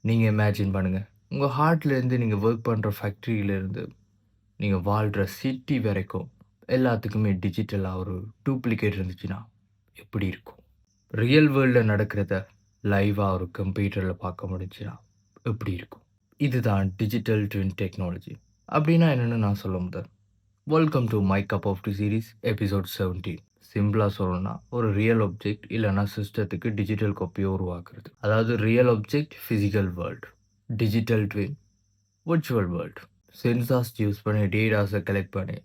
நீங்கள் இமேஜின் பண்ணுங்கள், உங்கள் ஹார்ட்லேருந்து நீங்கள் ஒர்க் பண்ணுற ஃபேக்ட்ரியிலேருந்து நீங்கள் வாழ்கிற சிட்டி வரைக்கும் எல்லாத்துக்குமே டிஜிட்டலாக ஒரு டூப்ளிகேட் இருந்துச்சுன்னா எப்படி இருக்கும்? ரியல் வேர்ல்டில் நடக்கிறத லைவாக ஒரு கம்ப்யூட்டரில் பார்க்க முடிஞ்சுன்னா எப்படி இருக்கும்? இதுதான் டிஜிட்டல் ட்வின் டெக்னாலஜி. அப்படின்னா என்னென்னு நான் சொல்ல முதல், welcome to my cup of tea series episode 17. சிம்பிளாக சொல்லணும்னா ஒரு ரியல் ஆப்ஜெக்ட் இல்லைனா சிஸ்டத்துக்கு டிஜிட்டல் காப்பியை உருவாக்குறது. அதாவது real object physical world, digital twin virtual world. Sensors use பண்ணி டேட்டாஸை கலெக்ட் பண்ணி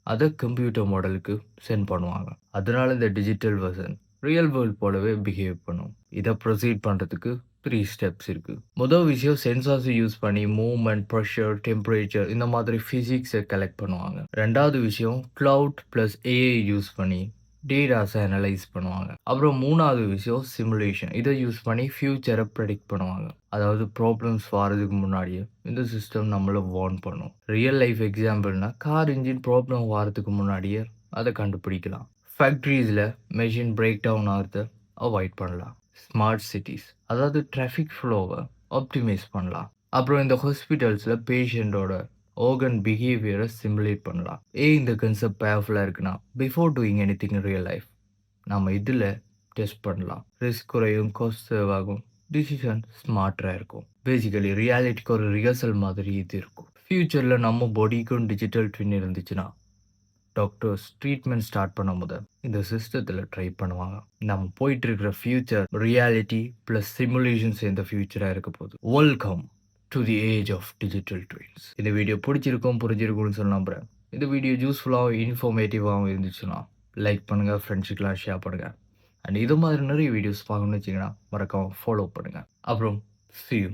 அதை கம்ப்யூட்டர் மாடலுக்கு சென்ட் பண்ணுவாங்க. அதனால இந்த டிஜிட்டல் வெர்ஷன் ரியல் வேர்ல்ட் போலவே பிஹேவ் பண்ணும். இதை ப்ரொசீட் பண்ணுறதுக்கு 3 ஸ்டெப்ஸ் இருக்குது. முதல் விஷயம், சென்சார்ஸை யூஸ் பண்ணி மூவ்மெண்ட், ப்ரெஷர், டெம்பரேச்சர் இந்த மாதிரி ஃபிசிக்ஸை கலெக்ட் பண்ணுவாங்க. ரெண்டாவது விஷயம், க்ளவுட் ப்ளஸ் ஏஐ யூஸ் பண்ணி டேட்டாஸை அனலைஸ் பண்ணுவாங்க. அப்புறம் மூணாவது விஷயம், சிமுலேஷன். இதை யூஸ் பண்ணி ஃபியூச்சரை ப்ரெடிக்ட் பண்ணுவாங்க. அதாவது ப்ராப்ளம்ஸ் வரதுக்கு முன்னாடியே இந்த சிஸ்டம் நம்மளை வார்ன் பண்ணும். ரியல் லைஃப் எக்ஸாம்பிள்னா, கார் இன்ஜின் ப்ராப்ளம் வரதுக்கு முன்னாடியே அதை கண்டுபிடிக்கலாம். ஃபேக்ட்ரிஸில் மெஷின் பிரேக் டவுன் ஆகிறத அவாய்ட் பண்ணலாம். ஸ்மார்ட் சிட்டிஸ், அதாவது டிராஃபிக் ஃப்ளோவை ஆப்டிமைஸ் பண்ணலாம். அப்புறம் இந்த ஹாஸ்பிட்டல்ஸில் பேஷண்ட்டோட ஆர்கன் பிஹேவியரை சிமுலேட் பண்ணலாம். இந்த கன்செப்ட் பவர்ஃபுல்லாக இருக்குன்னா, before doing any thing in real life நம்ம இதில் டெஸ்ட் பண்ணலாம். ரிஸ்க் குறையும், காஸ்ட் சேவ் ஆகும், டிசிஷன் ஸ்மார்ட்டராக இருக்கும். பேசிக்கலி ரியாலிட்டிக்கு ஒரு ரிஹர்சல் மாதிரி இது இருக்கும். ஃப்யூச்சரில் நம்ம பாடிக்கும் டிஜிட்டல் ட்வின் இருந்துச்சுன்னா, டாக்டர்ஸ் ட்ரீட்மெண்ட் ஸ்டார்ட் பண்ணும் போது இந்த சிஸ்டத்தில் ட்ரை பண்ணுவாங்க. நம்ம போயிட்டு இருக்கிற ஃபியூச்சர் ரியாலிட்டி ப்ளஸ் சிமுலேஷன் சேர்ந்த ஃபியூச்சராக இருக்க போகுது. Welcome to the age of digital twins. இந்த வீடியோ பிடிச்சிருக்கும், புரிஞ்சிருக்கும்னு சொல்ல நம்புகிறேன். இந்த வீடியோ யூஸ்ஃபுல்லாகவும் இன்ஃபார்மேட்டிவாகவும் இருந்துச்சுன்னா லைக் பண்ணுங்கள், ஃப்ரெண்ட்ஸுக்கெலாம் ஷேர் பண்ணுங்கள். அண்ட் இது மாதிரி நிறைய வீடியோஸ் பார்க்கணும்னு வச்சிங்கன்னா மறக்காமல் ஃபாலோ பண்ணுங்கள். அப்புறம் see you.